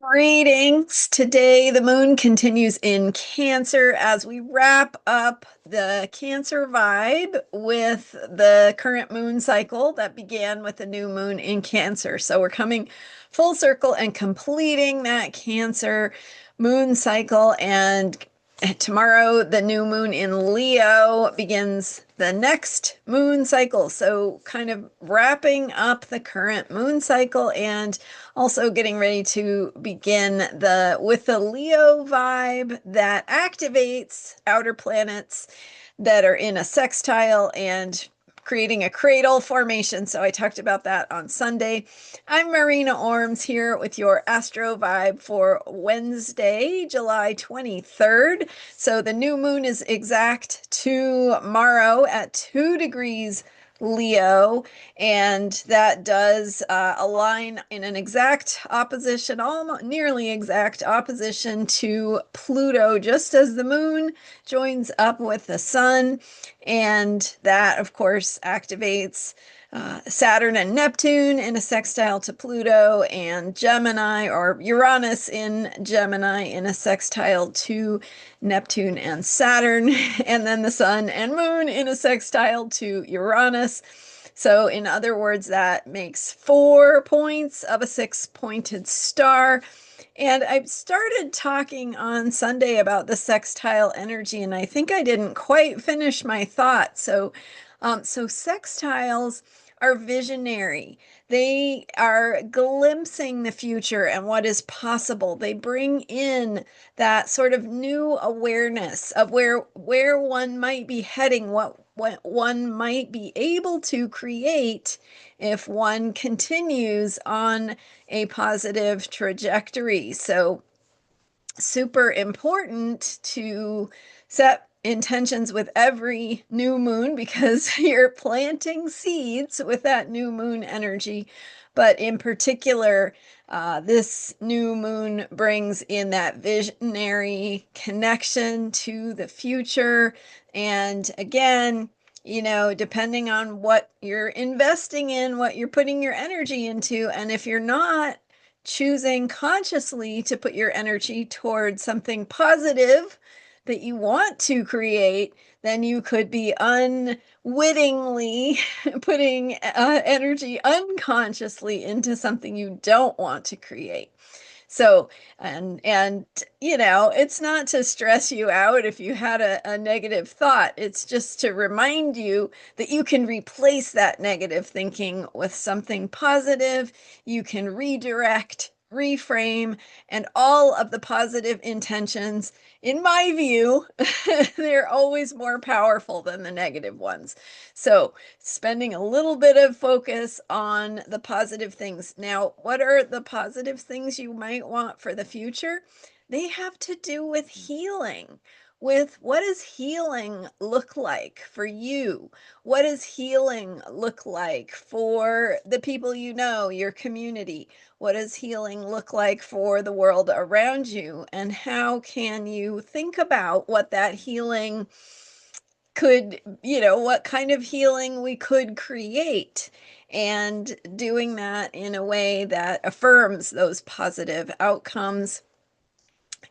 Greetings. Today, the moon continues in Cancer as we wrap up the Cancer vibe with the current moon cycle that began with the new moon in Cancer. So, we're coming full circle and completing that Cancer moon cycle. And tomorrow, the new moon in Leo begins the next moon cycle. So, kind of wrapping up the current moon cycle and also getting ready to begin with the Leo vibe that activates outer planets that are in a sextile and creating a cradle formation. So I talked about that on Sunday. I'm Marina Orms here with your Astro vibe for Wednesday, July 23rd. So the new moon is exact tomorrow at 2 degrees Leo, and that does align in an exact opposition, almost nearly exact opposition to Pluto, just as the moon joins up with the sun. And that, of course, activates Saturn and Neptune in a sextile to Pluto, and Gemini or Uranus in Gemini in a sextile to Neptune and Saturn, and then the sun and moon in a sextile to Uranus. So, in other words, that makes 4 points of a six-pointed star. And I started talking on Sunday about the sextile energy, and I think I didn't quite finish my thought. So sextiles are visionary. They are glimpsing the future and what is possible. They bring in that sort of new awareness of where one might be heading, what one might be able to create if one continues on a positive trajectory. So super important to set intentions with every new moon because you're planting seeds with that new moon energy. But in particular, this new moon brings in that visionary connection to the future. And again, depending on what you're investing in, what you're putting your energy into, and if you're not choosing consciously to put your energy towards something positive that you want to create, then you could be unwittingly putting energy unconsciously into something you don't want to create. So, it's not to stress you out if you had a negative thought. It's just to remind you that you can replace that negative thinking with something positive. You can redirect, reframe, and all of the positive intentions, in my view, they're always more powerful than the negative ones. So, spending a little bit of focus on the positive things. Now, what are the positive things you might want for the future? They have to do with healing. With what does healing look like for you? What does healing look like for the people you know, your community? What does healing look like for the world around you? And how can you think about what that healing could, what kind of healing we could create, and doing that in a way that affirms those positive outcomes.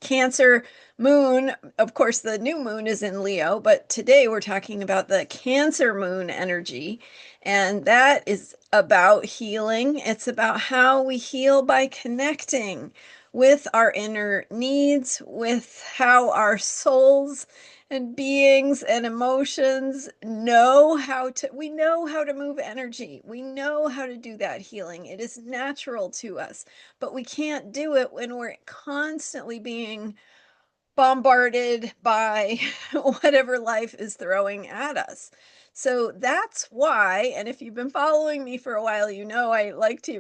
Cancer moon, of course, the new moon is in Leo, but today we're talking about the Cancer moon energy, and that is about healing. It's about how we heal by connecting with our inner needs, with how our souls and beings and emotions we know how to move energy. We know how to do that healing. It is natural to us, but we can't do it when we're constantly being bombarded by whatever life is throwing at us. So that's why, and if you've been following me for a while, I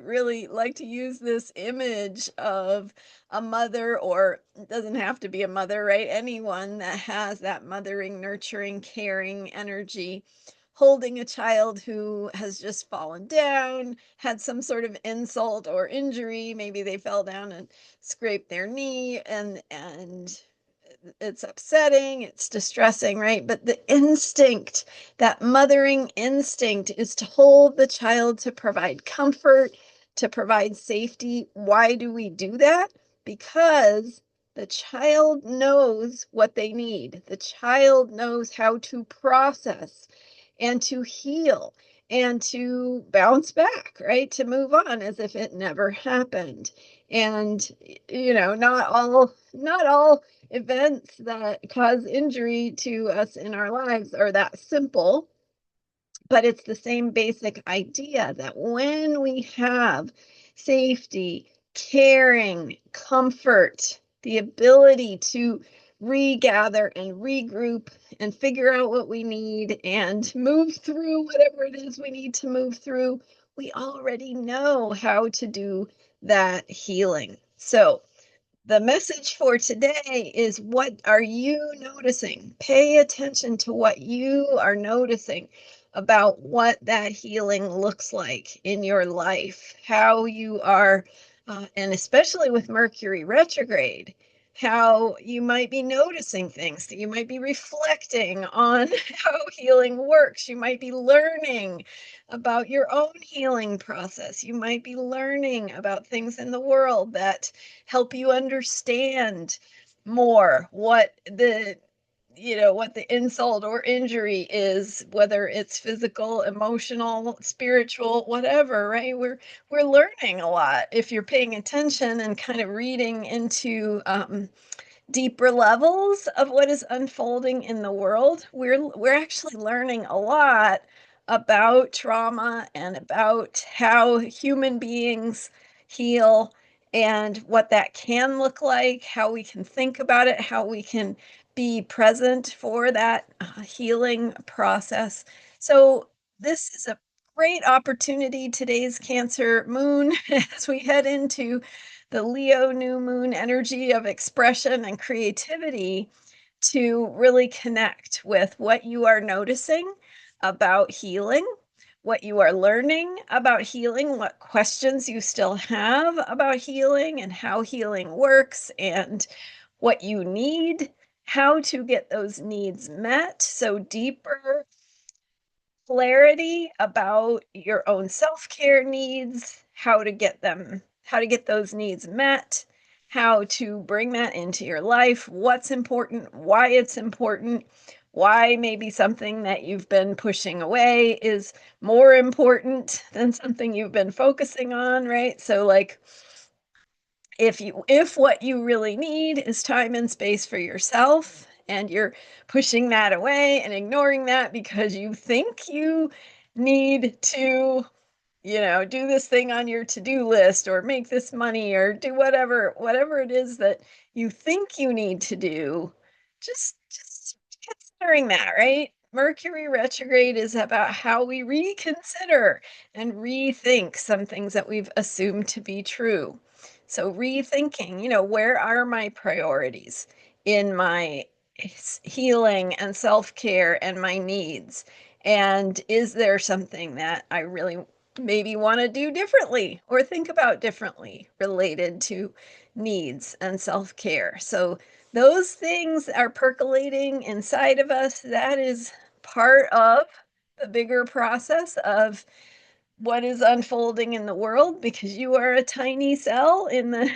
really like to use this image of a mother, or it doesn't have to be a mother, right? Anyone that has that mothering, nurturing, caring energy, holding a child who has just fallen down, had some sort of insult or injury. Maybe they fell down and scraped their knee, and it's upsetting, it's distressing, right? But the instinct, that mothering instinct, is to hold the child, to provide comfort, to provide safety. Why do we do that? because the child knows what they need. The child knows how to process and to heal and to bounce back, right? To move on as if it never happened. And not all events that cause injury to us in our lives are that simple, but it's the same basic idea that when we have safety, caring, comfort, the ability to regather and regroup and figure out what we need and move through whatever it is we need to move through, we already know how to do that healing. So, the message for today is, what are you noticing? Pay attention to what you are noticing about what that healing looks like in your life, how you are, and especially with Mercury retrograde, how you might be noticing things, that you might be reflecting on how healing works. You might be learning about your own healing process. You might be learning about things in the world that help you understand more what the insult or injury is, whether it's physical, emotional, spiritual, whatever, right? We're learning a lot if you're paying attention and kind of reading into deeper levels of what is unfolding in the world. We're actually learning a lot about trauma and about how human beings heal and what that can look like, how we can think about it, how we can be present for that healing process. So this is a great opportunity, today's Cancer moon, as we head into the Leo new moon energy of expression and creativity, to really connect with what you are noticing about healing, what you are learning about healing, what questions you still have about healing and how healing works, and what you need, how to get those needs met. So, deeper clarity about your own self-care needs, how to get those needs met, how to bring that into your life, what's important, why it's important, why maybe something that you've been pushing away is more important than something you've been focusing on, right? So, like, if what you really need is time and space for yourself, and you're pushing that away and ignoring that because you think you need to, do this thing on your to-do list, or make this money, or do whatever it is that you think you need to do, just considering that, right? Mercury retrograde is about how we reconsider and rethink some things that we've assumed to be true. So, rethinking, where are my priorities in my healing and self-care and my needs? And is there something that I really maybe want to do differently or think about differently related to needs and self-care? So, those things are percolating inside of us. That is part of the bigger process of what is unfolding in the world, because you are a tiny cell in the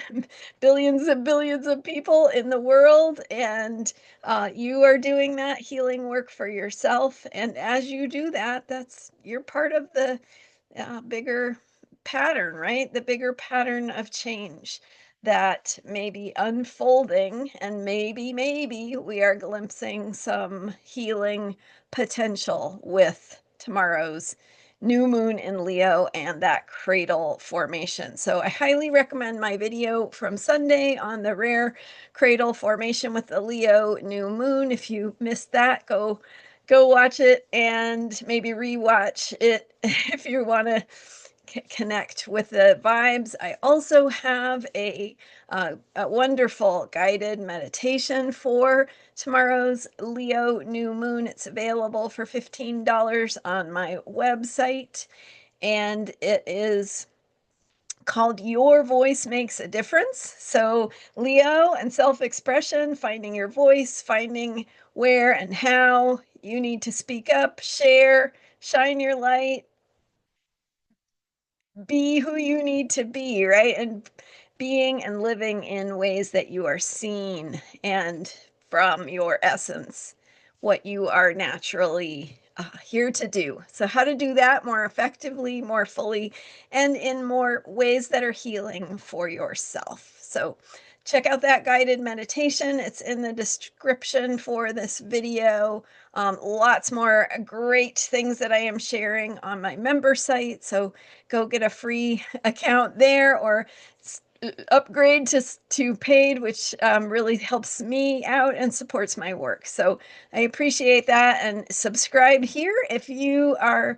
billions and billions of people in the world, and you are doing that healing work for yourself. And as you do that, you're part of the bigger pattern, right? The bigger pattern of change that may be unfolding, and maybe we are glimpsing some healing potential with tomorrow's new moon in Leo and that cradle formation. So I highly recommend my video from Sunday on the rare cradle formation with the Leo new moon. If you missed that, go watch it, and maybe rewatch it if you want to connect with the vibes. I also have a wonderful guided meditation for tomorrow's Leo new moon. It's available for $15 on my website, and it is called Your Voice Makes a Difference. So, Leo and self expression, finding your voice, finding where and how you need to speak up, share, shine your light, be who you need to be, right? And being and living in ways that you are seen and from your essence, what you are naturally here to do. So, how to do that more effectively, more fully, and in more ways that are healing for yourself. So, check out that guided meditation. It's in the description for this video. Lots more great things that I am sharing on my member site. So, go get a free account there or upgrade to paid, which really helps me out and supports my work. So I appreciate that, and subscribe here if you are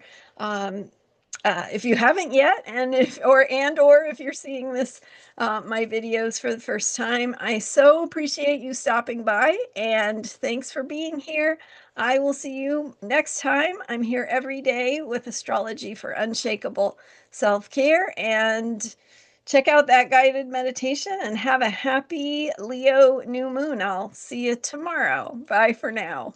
if you haven't yet, and if you're seeing this my videos for the first time. I so appreciate you stopping by, and thanks for being here. I will see you next time. I'm here every day with astrology for unshakable self-care, and check out that guided meditation and have a happy Leo new moon. I'll see you tomorrow. Bye for now.